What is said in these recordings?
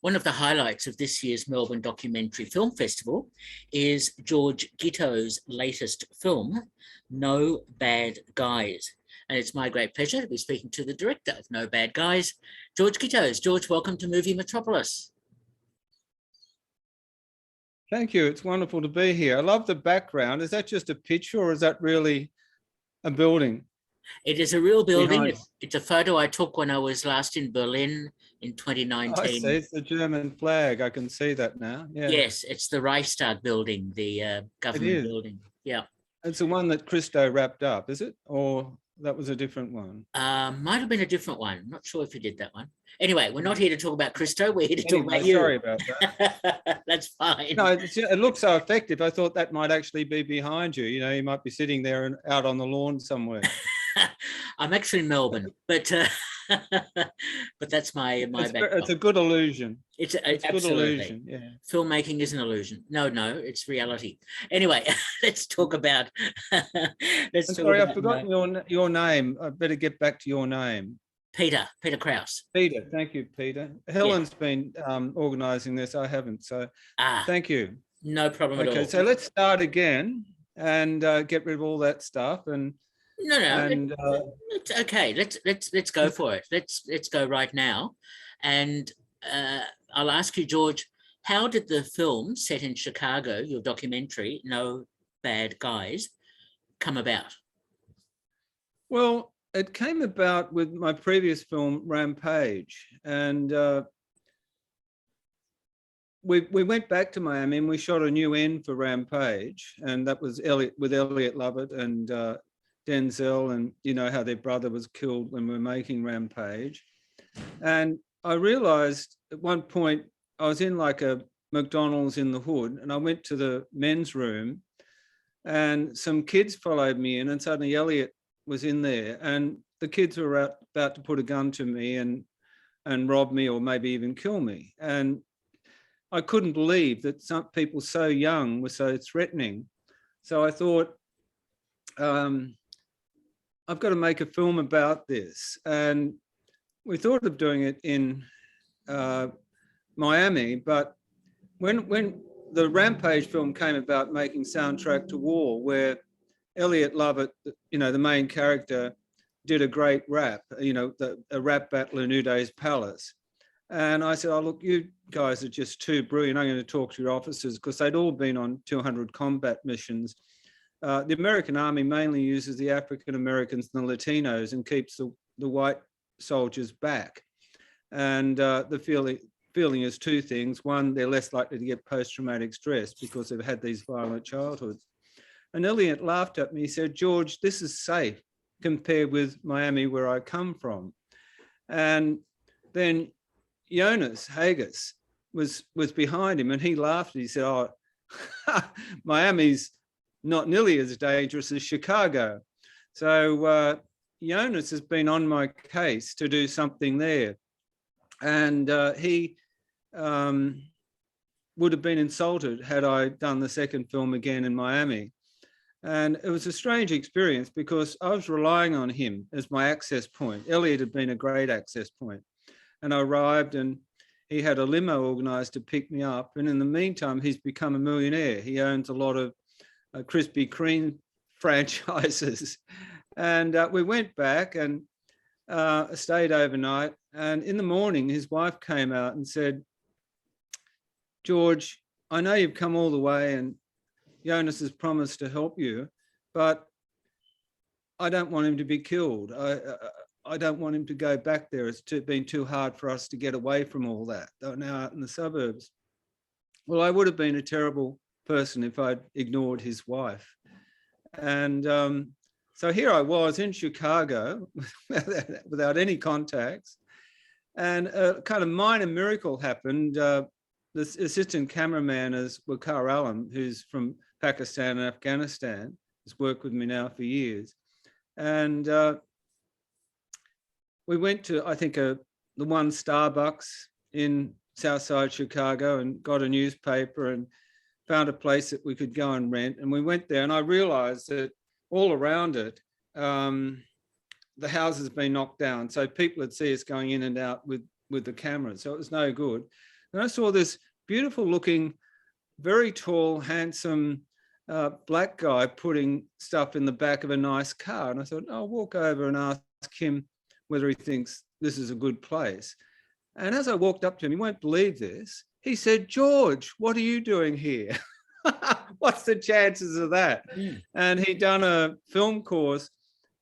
One of the highlights of this year's Melbourne Documentary Film Festival is George Gittoes' latest film, No Bad Guys. And it's my great pleasure to be speaking to the director of No Bad Guys, George Gittoes. George, welcome to Movie Metropolis. Thank you. It's wonderful to be here. I love the background. Is that just a picture or is that really a building? It is a real building. It's a photo I took when I was last in Berlin in 2019. I see. It's the German flag. I can see that now. Yeah. Yes, it's the Reichstag building, the government building. Yeah. It's the one that Christo wrapped up, is it? Or that was a different one? Might have been a different one. I'm not sure if he did that one. Anyway, we're not here to talk about Christo. We're here to talk about you. Sorry about that. That's fine. No, it looks so effective. I thought that might actually be behind you. You know, you might be sitting there and out on the lawn somewhere. I'm actually in Melbourne, but that's my background. It's a good illusion. It's a good illusion. Yeah. Filmmaking is an illusion. No, it's reality. Anyway, let's talk about. Sorry, I've forgotten your name. I better get back to your name. Peter Krause. Peter, thank you, Peter. Helen's been organising this. I haven't, so thank you. No problem at all. Okay, so let's start again and get rid of all that stuff and. No, it's okay. Let's go for it. Let's go right now, and I'll ask you, George, how did the film set in Chicago, your documentary, No Bad Guys, come about? Well, it came about with my previous film, Rampage, and we went back to Miami and we shot a new end for Rampage, and that was with Elliot Lovett and Denzel, and you know how their brother was killed when we were making Rampage. And I realized at one point I was in like a McDonald's in the hood, and I went to the men's room and some kids followed me in, and suddenly Elliot was in there, and the kids were about to put a gun to me and rob me or maybe even kill me. And I couldn't believe that some people so young were so threatening. So I thought, I've got to make a film about this. And we thought of doing it in Miami, but when the Rampage film came about, making Soundtrack to War, where Elliot Lovett, you know, the main character, did a great rap, you know, a rap battle in Uday's Palace. And I said, oh, look, you guys are just too brilliant. I'm going to talk to your officers, because they'd all been on 200 combat missions. The American Army mainly uses the African Americans and the Latinos and keeps the white soldiers back. And the feeling is two things. One, they're less likely to get post-traumatic stress because they've had these violent childhoods. And Elliot laughed at me. He said, George, this is safe compared with Miami, where I come from. And then Jonas Haggis was behind him, and he laughed. He said, oh, Miami's not nearly as dangerous as Chicago. So Jonas has been on my case to do something there. And he would have been insulted had I done the second film again in Miami. And it was a strange experience because I was relying on him as my access point. Elliot had been a great access point. And I arrived and he had a limo organised to pick me up. And in the meantime, he's become a millionaire. He owns a lot of Krispy Kreme franchises. And we went back and stayed overnight. And in the morning, his wife came out and said, George, I know you've come all the way and Jonas has promised to help you, but I don't want him to be killed. I don't want him to go back there. It's been too hard for us to get away from all that. They're now out in the suburbs. Well, I would have been a terrible person if I'd ignored his wife. And so here I was in Chicago without any contacts. And a kind of minor miracle happened. The assistant cameraman is Waqar Alam, who's from Pakistan and Afghanistan. He's worked with me now for years. And we went to, I think, the one Starbucks in Southside Chicago and got a newspaper and found a place that we could go and rent. And we went there and I realized that all around it, the house has been knocked down. So people would see us going in and out with the cameras. So it was no good. And I saw this beautiful looking, very tall, handsome black guy putting stuff in the back of a nice car. And I thought, I'll walk over and ask him whether he thinks this is a good place. And as I walked up to him, you won't believe this, he said, "George, what are you doing here?" What's the chances of that? And he'd done a film course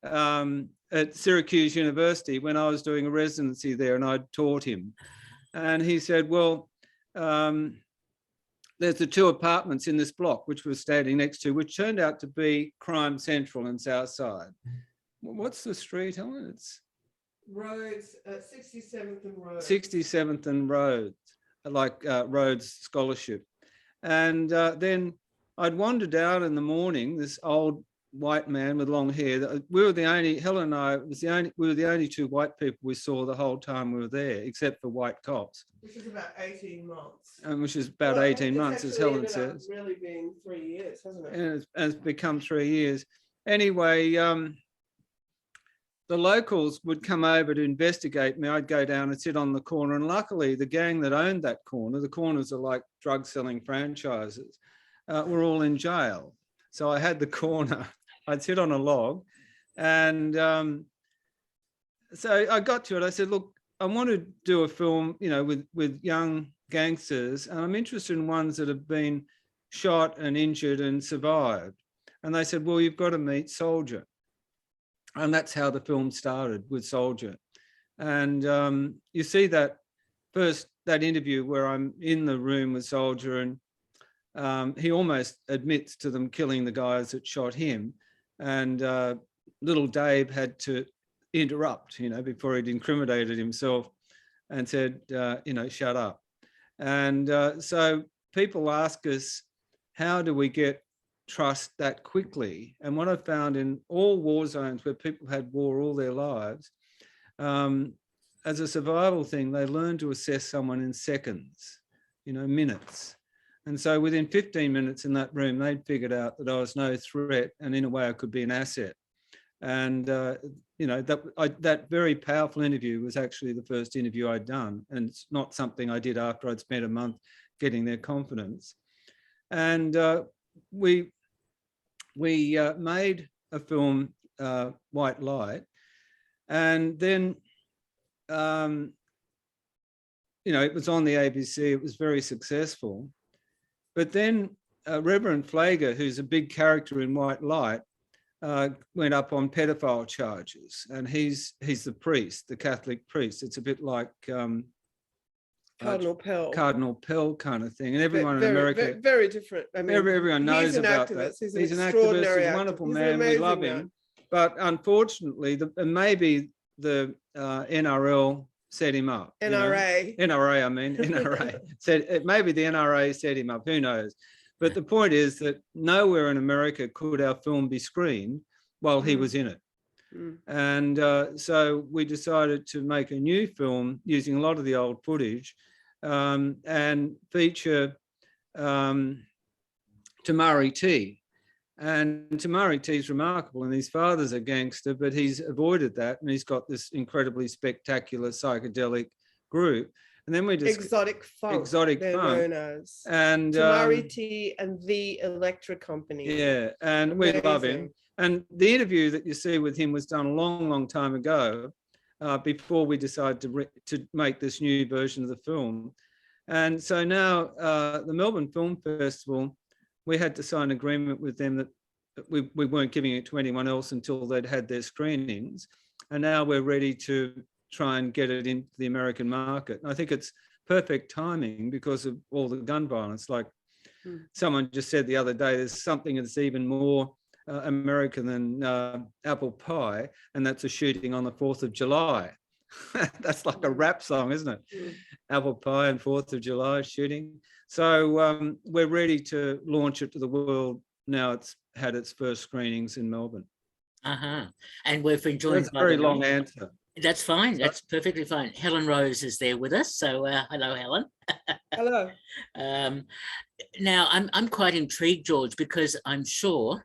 at Syracuse University when I was doing a residency there, and I'd taught him. And he said, well, there's the 2 apartments in this block, which we're standing next to, which turned out to be Crime Central in Southside. What's the street, Helen? It's Rhodes, 67th and Rhodes. 67th and Rhodes, like Rhodes Scholarship. And then I'd wander down in the morning, this old white man with long hair. We were the only, Helen and I, we were the only 2 white people we saw the whole time we were there, except for white cops. Which is about 18 months. Which is about 18 months, as Helen says. It's really been 3 years, hasn't it? And it's become 3 years. Anyway, the locals would come over to investigate me. I'd go down and sit on the corner. And luckily, the gang that owned that corner, the corners are like drug selling franchises, were all in jail. So I had the corner. I'd sit on a log. And so I got to it. I said, look, I want to do a film, you know, with young gangsters. And I'm interested in ones that have been shot and injured and survived. And they said, well, you've got to meet Soldier. And that's how the film started, with Soldier. And you see that interview where I'm in the room with Soldier, and he almost admits to them killing the guys that shot him. And little Dave had to interrupt, you know, before he'd incriminated himself, and said, you know, shut up. And so people ask us, how do we get trust that quickly? And what I found in all war zones where people had war all their lives, as a survival thing, they learn to assess someone in seconds, you know, minutes. And so within 15 minutes in that room, they'd figured out that I was no threat, and in a way I could be an asset. And, you know, that very powerful interview was actually the first interview I'd done. And it's not something I did after I'd spent a month getting their confidence. And we made a film, White Light, and then, you know, it was on the ABC, it was very successful. But then Reverend Flager, who's a big character in White Light, went up on pedophile charges, and he's the priest, the Catholic priest. It's a bit like Cardinal Pell. Cardinal Pell kind of thing. And everyone in America... Very different. I mean, everyone knows about activist. that. He's an activist, he's a wonderful man, we love him. Man. But unfortunately, maybe the NRL set him up. NRA. You know? NRA, I mean, NRA. Maybe the NRA set him up, who knows? But the point is that nowhere in America could our film be screened while he was in it. And so we decided to make a new film using a lot of the old footage, and feature Tamari T. And Tamari T is remarkable, and his father's a gangster, but he's avoided that, and he's got this incredibly spectacular psychedelic group. And then we just Exotic Funk. They're known as. And Tamari T and the Electra Company. Yeah, and we love him. And the interview that you see with him was done a long, long time ago, before we decided to make this new version of the film. And so now the Melbourne Film Festival, we had to sign an agreement with them that we weren't giving it to anyone else until they'd had their screenings. And now we're ready to try and get it into the American market. And I think it's perfect timing because of all the gun violence. Like someone just said the other day, there's something that's even more American than apple pie, and that's a shooting on the 4th of July. That's like a rap song, isn't it? Apple pie and 4th of July shooting. So we're ready to launch it to the world now. It's had its first screenings in Melbourne. And we've been joined. That's a very long answer. That's fine. That's perfectly fine. Helen Rose is there with us. So hello, Helen. Hello. Now, I'm quite intrigued, George, because I'm sure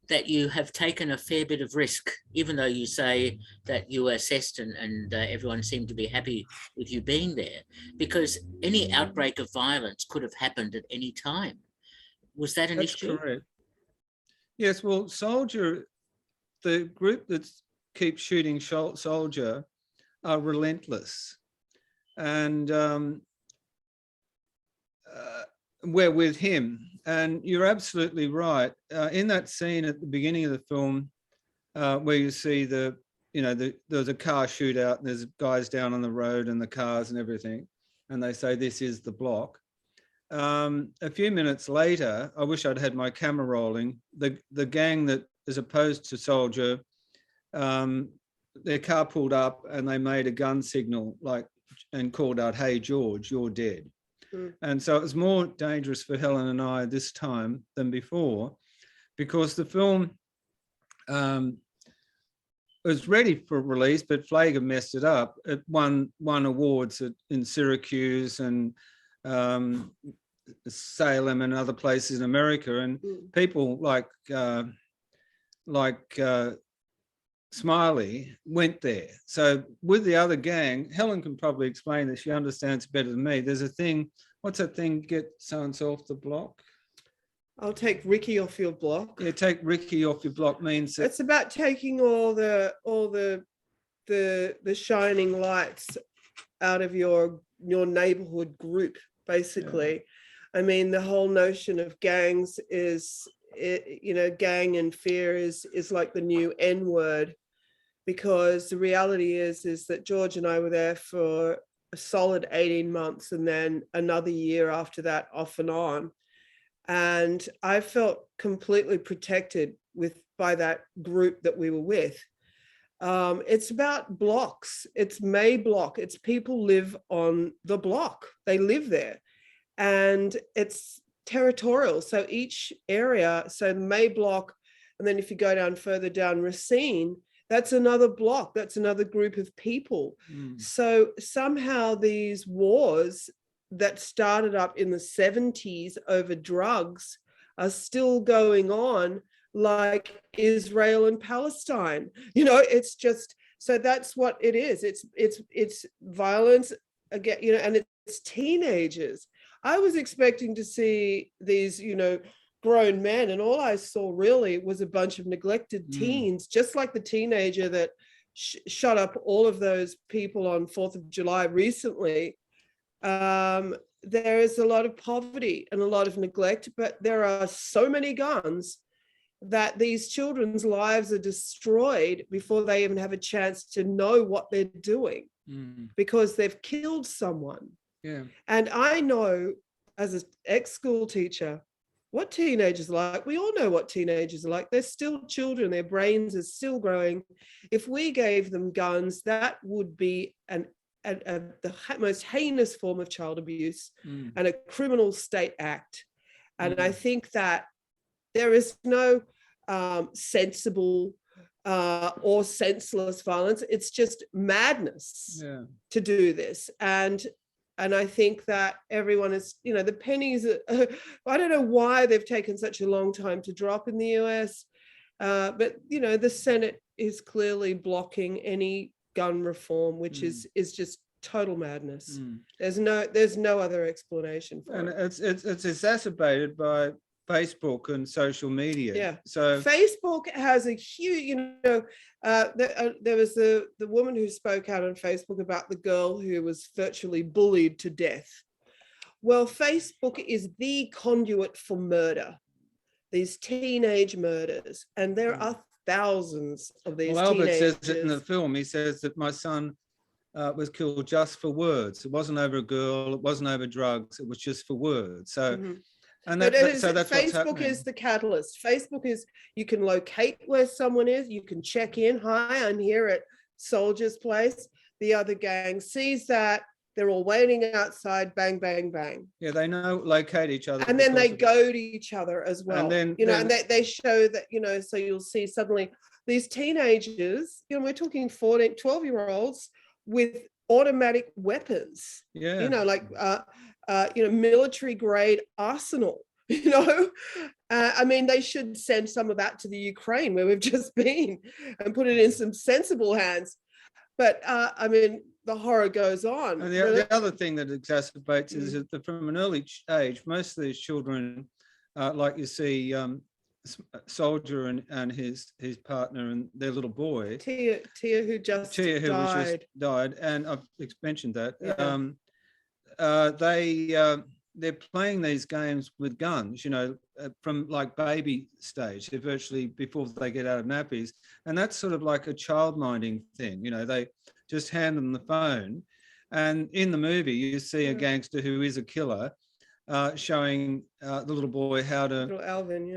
that you have taken a fair bit of risk, even though you say that you were assessed and everyone seemed to be happy with you being there, because any outbreak of violence could have happened at any time. Was that an issue? That's correct. Yes, well, Soldier, the group that keeps shooting Soldier are relentless. And we're with him. And you're absolutely right. In that scene at the beginning of the film, where you see there's a car shootout and there's guys down on the road and the cars and everything, and they say this is the block. A few minutes later, I wish I'd had my camera rolling, the gang that is opposed to Soldier, their car pulled up and they made a gun signal and called out, "Hey, George, you're dead." And so it was more dangerous for Helen and I this time than before, because the film was ready for release, but Flagler messed it up. It won awards in Syracuse and Salem and other places in America, and people like Smiley went there. So with the other gang, Helen can probably explain this. She understands better than me. There's a thing. What's that thing? Get so-and-so off the block. I'll take Ricky off your block. Yeah, take Ricky off your block means that it's about taking all the shining lights out of your neighborhood group, basically. Yeah. I mean, the whole notion of gangs is, gang and fear is like the new N word, because the reality is that George and I were there for a solid 18 months and then another year after that, off and on. And I felt completely protected by that group that we were with. It's about blocks. It's May block. It's people live on the block. They live there. And it's territorial. So each area, so May block, and then if you go down further down Racine, that's another block. That's another group of people. So somehow these wars that started up in the 70s over drugs are still going on, like Israel and Palestine. It's just, so that's what it is. It's violence again, and it's teenagers. I was expecting to see these, grown men, and all I saw really was a bunch of neglected teens, just like the teenager that shot up all of those people on 4th of July recently. There is a lot of poverty and a lot of neglect, but there are so many guns that these children's lives are destroyed before they even have a chance to know what they're doing, because they've killed someone. Yeah. And I know, as an ex-school teacher, what teenagers are like. We all know what teenagers are like. They're still children. Their brains are still growing. If we gave them guns, that would be the most heinous form of child abuse and a criminal state act. And I think that there is no sensible or senseless violence. It's just madness to do this. And I think that everyone is, the pennies, I don't know why they've taken such a long time to drop in the US, but, the Senate is clearly blocking any gun reform, which is just total madness. There's no other explanation for it. And it's exacerbated by Facebook and social media. Yeah. So Facebook has a huge, there was the woman who spoke out on Facebook about the girl who was virtually bullied to death. Well, Facebook is the conduit for murder, these teenage murders, and there are thousands of these Albert teenagers. says it in the film. He says that my son was killed just for words. It wasn't over a girl. It wasn't over drugs. It was just for words. So. And so that's Facebook is the catalyst. Facebook is, you can locate where someone is, you can check in. Hi, I'm here at Soldier's place. The other gang sees that, they're all waiting outside, bang, bang, bang. Yeah, they locate each other. And then they go to each other as well. And then, and they show that, so you'll see suddenly these teenagers, we're talking 14, 12-year-olds with automatic weapons. Yeah. Military grade arsenal. you know. I mean, they should send some of that to the Ukraine where we've just been and put it in some sensible hands. But I mean, the horror goes on. And the other thing that exacerbates is that from an early age, most of these children, like you see Soldier and his partner and their little boy. Tia who just died, and I've mentioned that. Yeah. They're playing these games with guns, you know, from like baby stage. They're virtually before they get out of nappies, and that's sort of like a child minding thing. You know, they just hand them the phone, and in the movie you see a gangster who is a killer, showing the little boy how to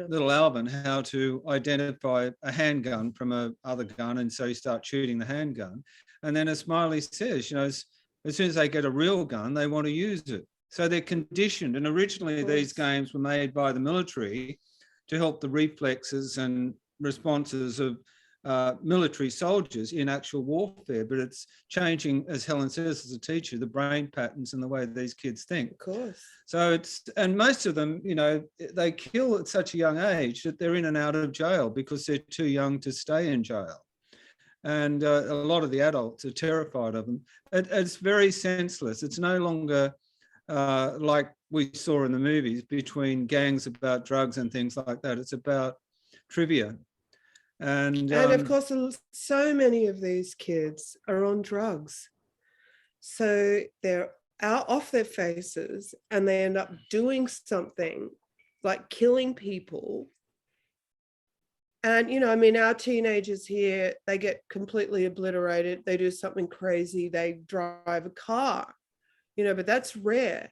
little Alvin how to identify a handgun from a other gun, and so he starts shooting the handgun. And then as Smiley says, you know, as soon as they get a real gun, they want to use it. So they're conditioned. And originally these games were made by the military to help the reflexes and responses of military soldiers in actual warfare. But it's changing, as Helen says, as a teacher, the brain patterns and the way these kids think. Of course. So and most of them, you know, they kill at such a young age that they're in and out of jail because they're too young to stay in jail. And a lot of the adults are terrified of them. It's very senseless. It's no longer like we saw in the movies between gangs about drugs and things like that. It's about trivia. And of course, so many of these kids are on drugs. So they're out off their faces and they end up doing something like killing people. And, you know, I mean, our teenagers here, they get completely obliterated. They do something crazy. They drive a car, you know, but that's rare.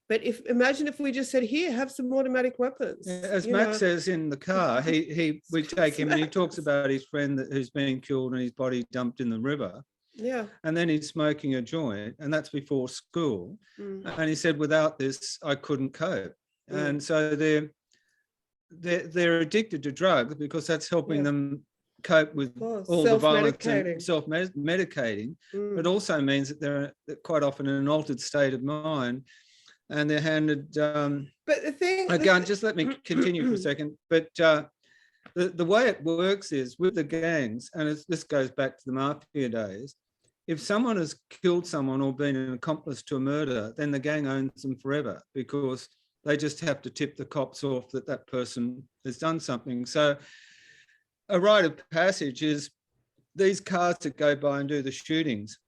But imagine if we just said, here, have some automatic weapons. As Max says in the car, we take him and he talks about his friend who's been killed and his body dumped in the river. Yeah. And then he's smoking a joint, and that's before school. And he said, without this, I couldn't cope. And so they're addicted to drugs because that's helping them cope with all the violence and self-medicating. But also means that they're quite often in an altered state of mind. And they're handed but the thing again, just let me continue for a second. But the way it works is with the gangs, and this goes back to the mafia days, if someone has killed someone or been an accomplice to a murder, then the gang owns them forever because they just have to tip the cops off that that person has done something. So a rite of passage is these cars that go by and do the shootings.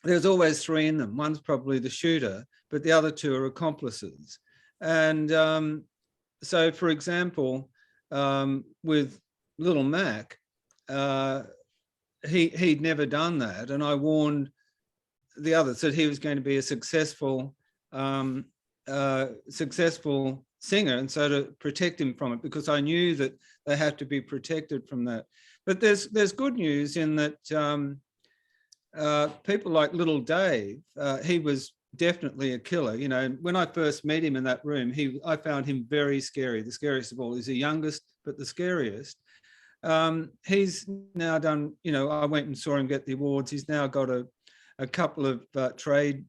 There's always three in them. One's probably the shooter, but the other two are accomplices. And so, for example, with Little Mac, he'd never done that. And I warned the others that he was going to be a successful singer, and so to protect him from it, because I knew that they had to be protected from that. But there's good news in that people like Little Dave, he was definitely a killer. You know, when I first met him in that room, I found him very scary, the scariest of all. He's the youngest, but the scariest. He's now done, you know, I went and saw him get the awards. He's now got a couple of trade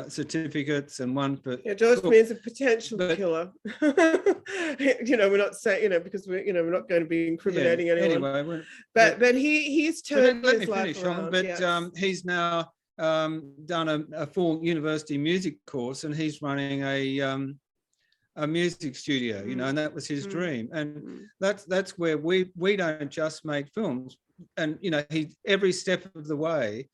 certificates and one for George means a potential killer. You know, we're not saying, you know, because we're not going to be incriminating anyone. Anyway, but he's turned his life around. But he's now done a full university music course, and he's running a music studio, you know, and that was his dream. And that's where we don't just make films, and you know, every step of the way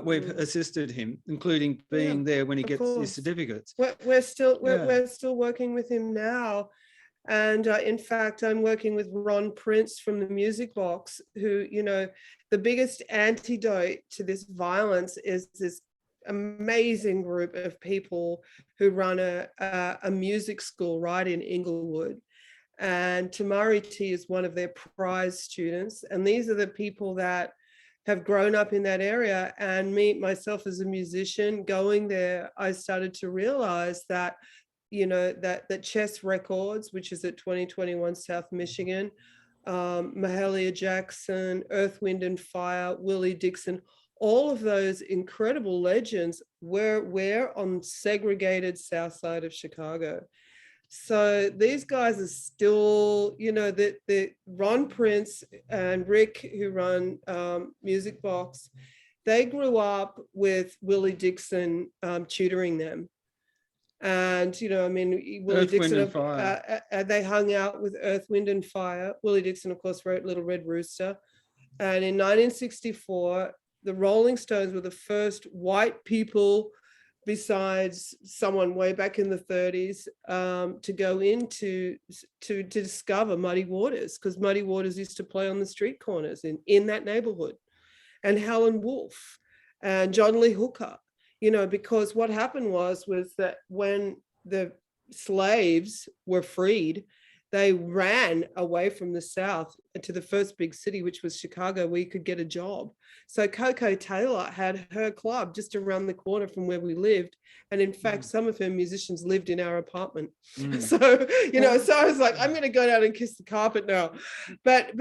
we've assisted him, including being there when he gets his certificates. We're still working with him now. And in fact, I'm working with Ron Prince from the Music Box, who, you know, the biggest antidote to this violence is this amazing group of people who run a music school right in Inglewood. And Tamari T is one of their prize students. And these are the people that have grown up in that area. And myself as a musician going there, I started to realize that, you know, that Chess Records, which is at 2021 South Michigan, Mahalia Jackson, Earth, Wind and Fire, Willie Dixon, all of those incredible legends were on segregated south side of Chicago. So these guys are still, you know, the Ron Prince and Rick, who run Music Box, they grew up with Willie Dixon tutoring them. And, you know, I mean, Willie Earth, Wind Dixon, and Fire. they hung out with Earth, Wind and Fire. Willie Dixon, of course, wrote Little Red Rooster. And in 1964, the Rolling Stones were the first white people, besides someone way back in the 30s, to go into to discover Muddy Waters, because Muddy Waters used to play on the street corners in that neighborhood, and Helen Wolf and John Lee Hooker, you know, because what happened was that when the slaves were freed, they ran away from the South to the first big city, which was Chicago, where you could get a job. So Coco Taylor had her club just around the corner from where we lived. And in fact, some of her musicians lived in our apartment. So, you know, so I was like, I'm going to go down and kiss the carpet now. But,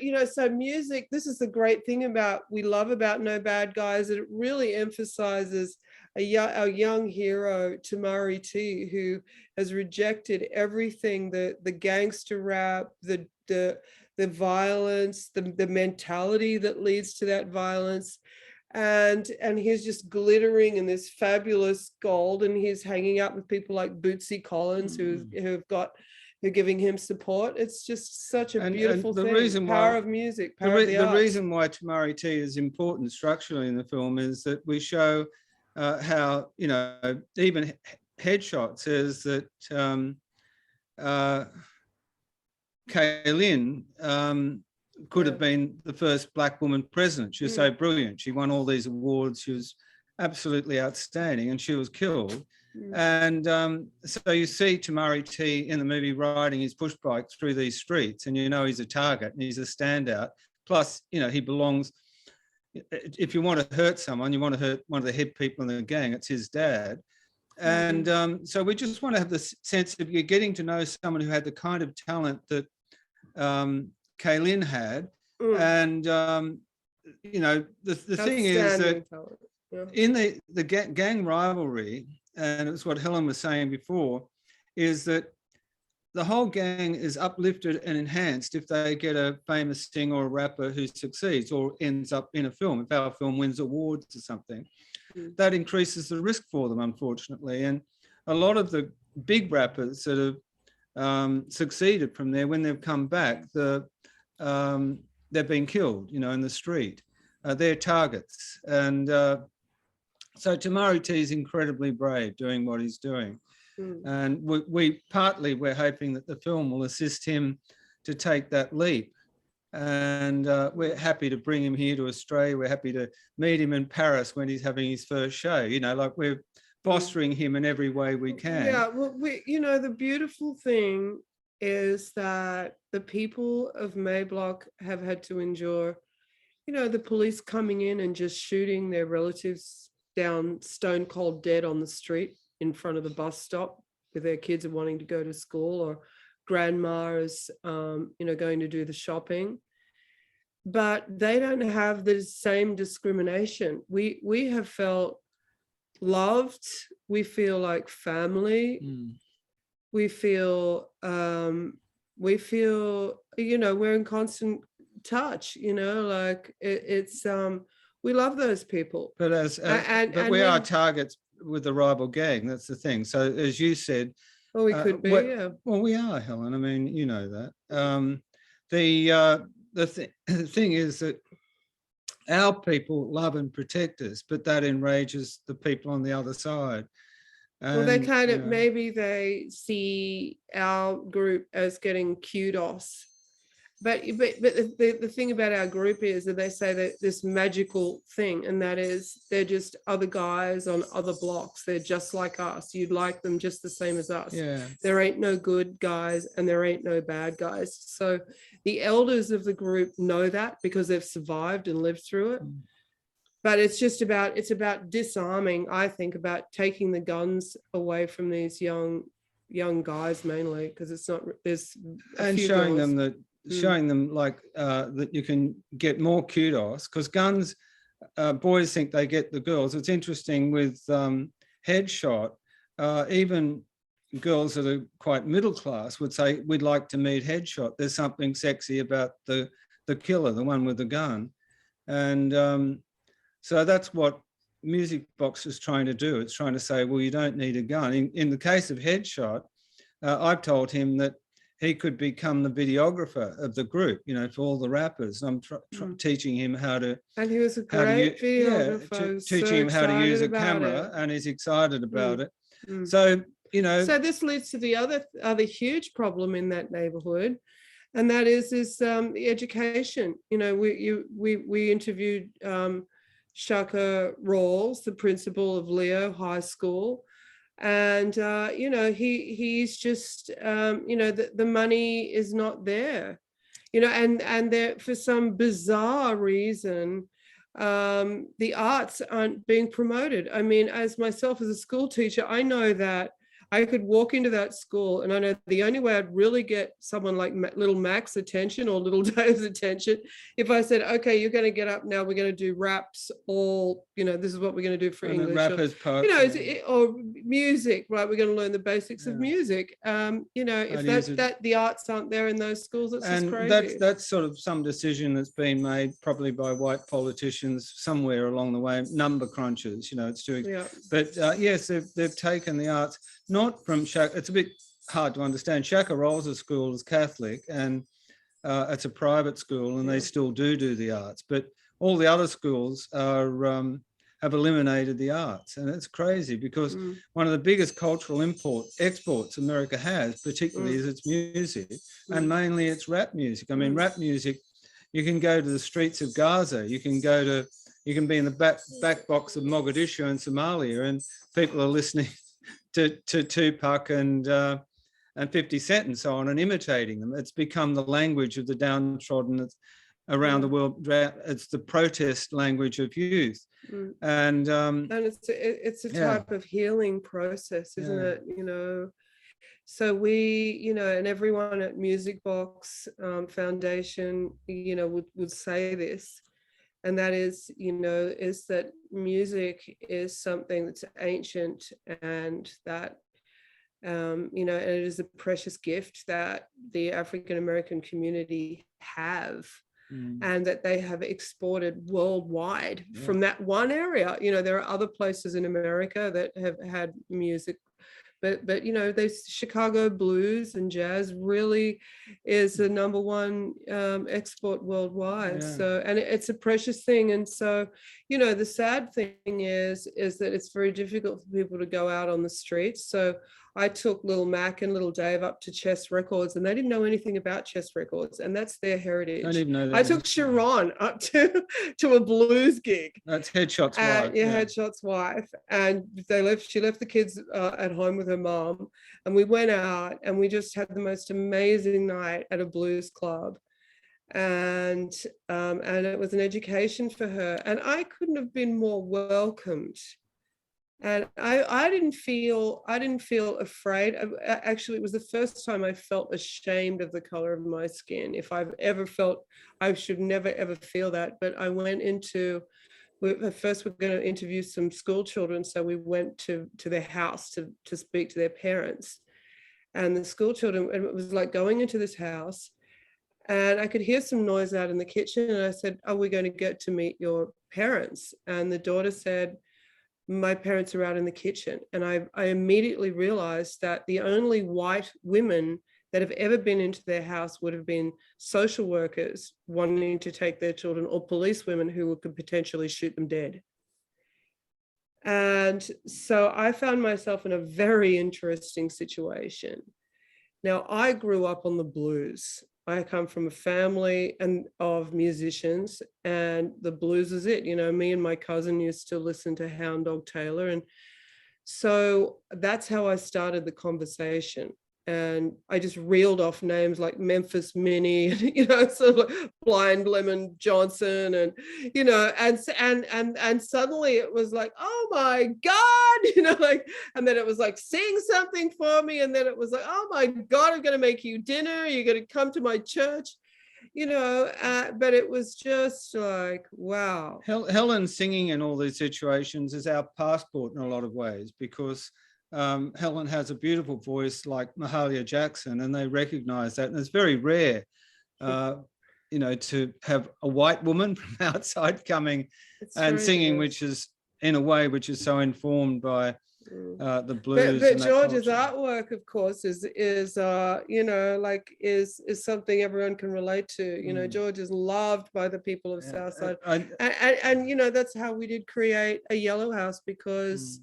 you know, so music, this is the great thing we love about No Bad Guys. It really emphasizes our young hero, Tamari T, who has rejected everything, the gangster rap, the violence, the mentality that leads to that violence. And he's just glittering in this fabulous gold, and he's hanging out with people like Bootsy Collins, who are giving him support. It's just such a beautiful thing. Reason power why, of music, power of the arts. The reason why Tamari T is important structurally in the film is that we show how, you know, even Headshot says that Kaylin could have been the first Black woman president. She was so brilliant. She won all these awards. She was absolutely outstanding, and she was killed. And so you see Tamari T in the movie riding his push bike through these streets, and you know he's a target and he's a standout. Plus, you know, he belongs. If you want to hurt someone, you want to hurt one of the head people in the gang, it's his dad. And so we just want to have the sense of you're getting to know someone who had the kind of talent that Kaylin had. And, you know, the thing is that in the gang rivalry, and it's what Helen was saying before, is that the whole gang is uplifted and enhanced if they get a famous singer or a rapper who succeeds or ends up in a film. If our film wins awards or something, that increases the risk for them, unfortunately. And a lot of the big rappers that have succeeded from there, when they've come back, they've been killed, you know, in the street. They're targets. And so Tamari T is incredibly brave doing what he's doing. And we're hoping that the film will assist him to take that leap. And we're happy to bring him here to Australia. We're happy to meet him in Paris when he's having his first show. You know, like we're fostering him in every way we can. Yeah, well, you know, the beautiful thing is that the people of Mayblock have had to endure, you know, the police coming in and just shooting their relatives down stone cold dead on the street in front of the bus stop with their kids are wanting to go to school, or grandma is, you know, going to do the shopping. But they don't have the same discrimination. We have felt loved. We feel like family. We feel, you know, we're in constant touch, you know, like it's, we love those people. But we are targets with the rival gang. That's the thing. So as you said, well, we could be, yeah. Well, we are, Helen. I mean, you know that. The thing is that our people love and protect us, but that enrages the people on the other side. Well, they kind of, maybe they see our group as getting kudos. But the thing about our group is that they say that this magical thing, and that is they're just other guys on other blocks. They're just like us. You'd like them just the same as us. Yeah. There ain't no good guys and there ain't no bad guys. So the elders of the group know that because they've survived and lived through it. But it's about disarming, I think, about taking the guns away from these young guys mainly, because it's not, there's and showing them that like that you can get more kudos, because guns, boys think they get the girls. It's interesting with Headshot, even girls that are quite middle class would say, we'd like to meet Headshot. There's something sexy about the killer, the one with the gun. And so that's what Music Box is trying to do. It's trying to say, well, you don't need a gun. In the case of Headshot, I've told him that he could become the videographer of the group, you know, for all the rappers. I'm teaching him how to... And he was a great videographer. Teaching him how to use a camera, and he's excited about it. So, you know... So this leads to the other huge problem in that neighborhood, and that is the education. You know, we interviewed Shaka Rawls, the principal of Leo High School, and you know, he's just you know, the money is not there, you know, and there, for some bizarre reason, the arts aren't being promoted. I mean, as myself as a school teacher, I know that I could walk into that school, and I know the only way I'd really get someone like little Mac's attention or little Dave's attention, if I said, okay, you're going to get up now, we're going to do raps, all, you know, this is what we're going to do for English. Rappers, you know, or music, right? We're going to learn the basics of music. You know, if that the arts aren't there in those schools, it's just crazy. That's sort of some decision that's been made probably by white politicians somewhere along the way, number crunchers, you know, it's doing. Yeah. But yes, they've taken the arts. Not from Shaka, it's a bit hard to understand. Shaka Rawls' school is Catholic, and it's a private school, and they still do the arts. But all the other schools are have eliminated the arts, and it's crazy because one of the biggest cultural exports America has, particularly, is its music, and mainly it's rap music. I mean, rap music. You can go to the streets of Gaza. You can be in the back box of Mogadishu in Somalia, and people are listening to Tupac and 50 Cent and so on, and imitating them. It's become the language of the downtrodden around the world. It's the protest language of youth, and it's a type of healing process, isn't it? You know, so we, you know, and everyone at Music Box Foundation, you know, would say this. And that is, you know, is that music is something that's ancient, and that, you know, and it is a precious gift that the African American community have, and that they have exported worldwide from that one area. You know, there are other places in America that have had music, but you know, Chicago blues and jazz really is the number one export worldwide. So, and it's a precious thing. And so, you know, the sad thing is that it's very difficult for people to go out on the streets. So I took Little Mac and Little Dave up to Chess Records, and they didn't know anything about Chess Records, and that's their heritage. I didn't know that. I took Sharon up to a blues gig. That's Headshot's wife. Headshot's wife, and she left the kids at home with her mom, and we went out and we just had the most amazing night at a blues club. And it was an education for her, and I couldn't have been more welcomed. And I didn't feel afraid. Actually, it was the first time I felt ashamed of the color of my skin. If I've ever felt, I should never ever feel that. But I went into, first we're going to interview some school children, so we went to their house to speak to their parents, and the school children. And it was like going into this house, and I could hear some noise out in the kitchen, and I said, "Are we going to get to meet your parents?" And the daughter said, "My parents are out in the kitchen." And I immediately realized that the only white women that have ever been into their house would have been social workers wanting to take their children, or police women who could potentially shoot them dead. And so I found myself in a very interesting situation. Now, I grew up on the blues. I come from a family of musicians, and the blues is it. You know, me and my cousin used to listen to Hound Dog Taylor. And so that's how I started the conversation. And I just reeled off names like Memphis Minnie, you know, sort of like Blind Lemon Johnson, and, you know, and suddenly it was like, oh my God, you know, like, and then it was like, sing something for me. And then it was like, oh my God, I'm going to make you dinner. You're going to come to my church, you know, but it was just like, wow. Helen singing in all these situations is our passport in a lot of ways, because Helen has a beautiful voice like Mahalia Jackson, and they recognize that. And it's very rare, you know, to have a white woman from outside coming and singing, which is in a way which is so informed by the blues. But George's artwork, of course, is you know, like is something everyone can relate to. You know, George is loved by the people of Southside, and you know, that's how we did create a Yellow House, because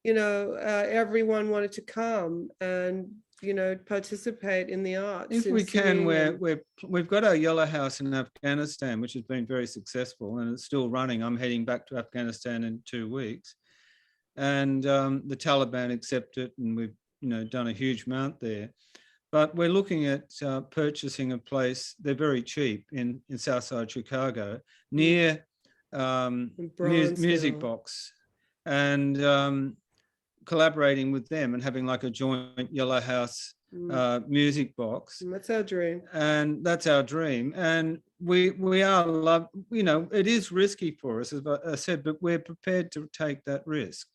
you know, everyone wanted to come and, you know, participate in the arts. If we can, we've got our Yellow House in Afghanistan, which has been very successful, and it's still running. I'm heading back to Afghanistan in 2 weeks, and the Taliban accept it, and we've, you know, done a huge amount there. But we're looking at purchasing a place. They're very cheap in Southside Chicago, near Music Box, and collaborating with them and having like a joint Yellow House Music Box. And that's our dream. And that's our dream. And we are you know, it is risky for us, as I said, but we're prepared to take that risk.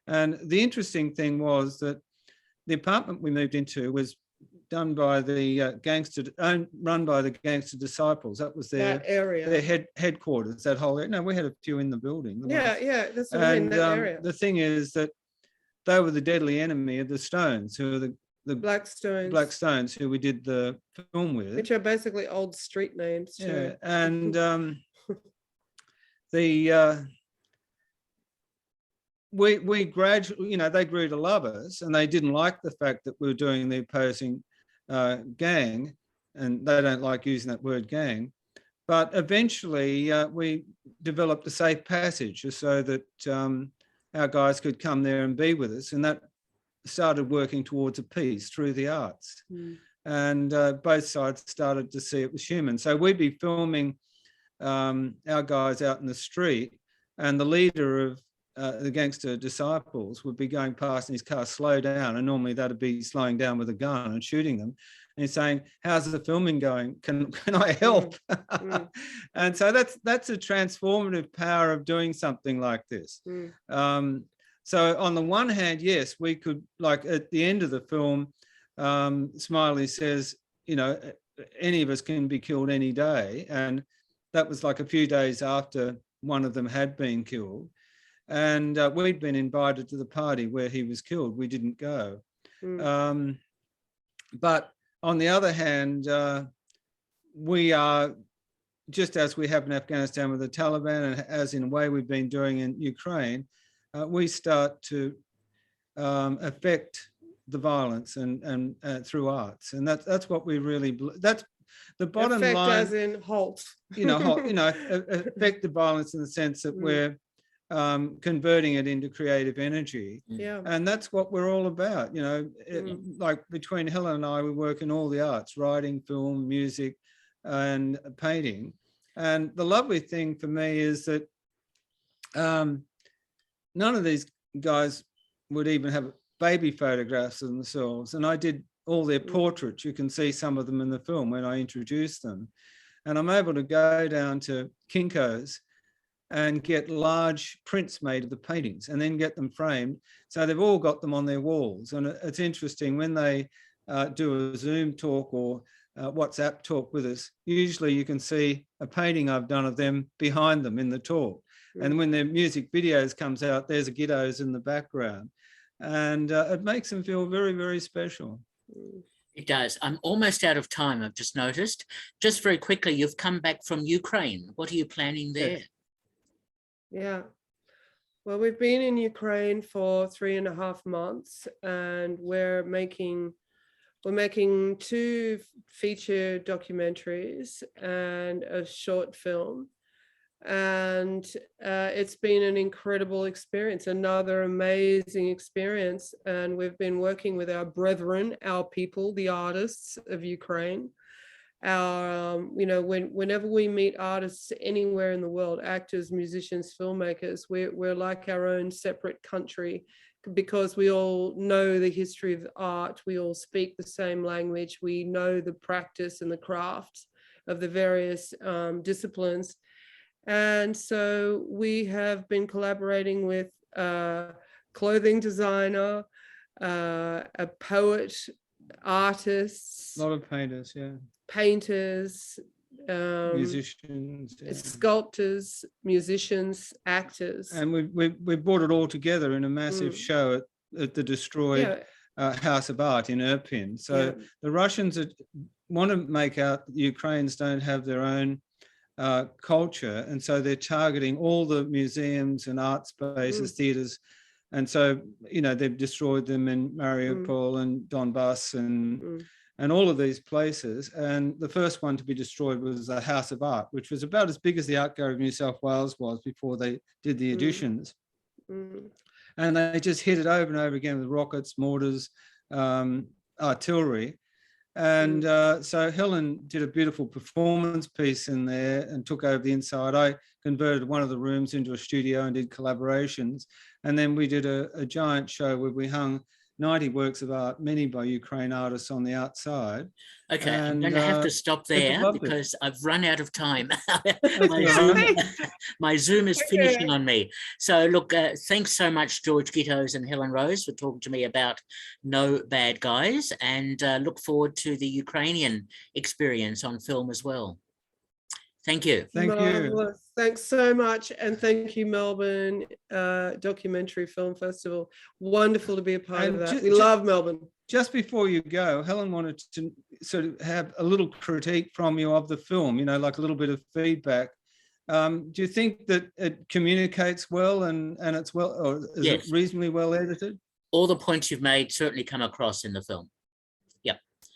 And the interesting thing was that the apartment we moved into was done by the run by the Gangster Disciples. That was their area, their headquarters. That whole area. No, we had a few in the building. Yeah, that's what I mean. That area. The thing is that they were the deadly enemy of the Stones, who are the Black Stones. Black Stones, who we did the film with, which are basically old street names too. Yeah, and we gradually, you know, they grew to love us, and they didn't like the fact that we were doing the opposing gang, and they don't like using that word gang. But eventually, we developed a safe passage so that our guys could come there and be with us, and that started working towards a peace through the arts. And both sides started to see it was human. So we'd be filming our guys out in the street, and the leader of the Gangster Disciples would be going past in his car, slow down, and normally that'd be slowing down with a gun and shooting them. And he's saying, "How's the filming going? Can I help?" And so that's a transformative power of doing something like this. So on the one hand, yes, we could, like at the end of the film, Smiley says, you know, any of us can be killed any day. And that was like a few days after one of them had been killed. And we'd been invited to the party where he was killed. We didn't go. But on the other hand, we are, just as we have in Afghanistan with the Taliban, and as in a way we've been doing in Ukraine, we start to affect the violence and through arts, and that's what we really, that's the bottom affect line. As in halt. Affect the violence in the sense that we're converting it into creative energy. Yeah. And that's what we're all about. Like between Helen and I, we work in all the arts: writing, film, music, and painting. And the lovely thing for me is that none of these guys would even have baby photographs of themselves. And I did all their portraits. You can see some of them in the film when I introduced them. And I'm able to go down to Kinko's and get large prints made of the paintings and then get them framed. So they've all got them on their walls. And it's interesting when they do a Zoom talk or WhatsApp talk with us, usually you can see a painting I've done of them behind them in the talk. And when their music videos comes out, there's a Gittoes in the background. And it makes them feel very, very special. It does. I'm almost out of time, I've just noticed. Just very quickly, you've come back from Ukraine. What are you planning there? Yeah. Well, we've been in Ukraine for 3.5 months, and we're making 2 feature documentaries and a short film. And it's been an incredible experience, another amazing experience. And we've been working with our brethren, our people, the artists of Ukraine. Whenever we meet artists anywhere in the world, actors, musicians, filmmakers, we're like our own separate country, because we all know the history of art. We all speak the same language. We know the practice and the craft of the various disciplines. And so we have been collaborating with a clothing designer, a poet, artists, A lot of painters, yeah. painters, Musicians. Yeah. sculptors, musicians, actors. And we brought it all together in a massive show at the destroyed House of Art in Irpin. So the Russians want to make out that the Ukrainians don't have their own culture, and so they're targeting all the museums and art spaces, theatres, and so they've destroyed them in Mariupol and Donbass and all of these places. And the first one to be destroyed was the House of Art, which was about as big as the Art Gallery of New South Wales was before they did the additions. And they just hit it over and over again with rockets, mortars, artillery. And so Helen did a beautiful performance piece in there and took over the inside. I converted one of the rooms into a studio and did collaborations. And then we did a giant show where we hung 90 works of art, many by Ukraine artists, on the outside. Okay, and, I'm going to have to stop there because I've run out of time. my Zoom is finishing on me. So look, thanks so much, George Gittoes and Helen Rose, for talking to me about No Bad Guys, and look forward to the Ukrainian experience on film as well. Thank you. Thank you. Thanks so much. And thank you, Melbourne Documentary Film Festival. Wonderful to be a part of that. We love Melbourne. Just before you go, Helen wanted to sort of have a little critique from you of the film, like a little bit of feedback. Do you think that it communicates well and it's well, or is it reasonably well edited? All the points you've made certainly come across in the film.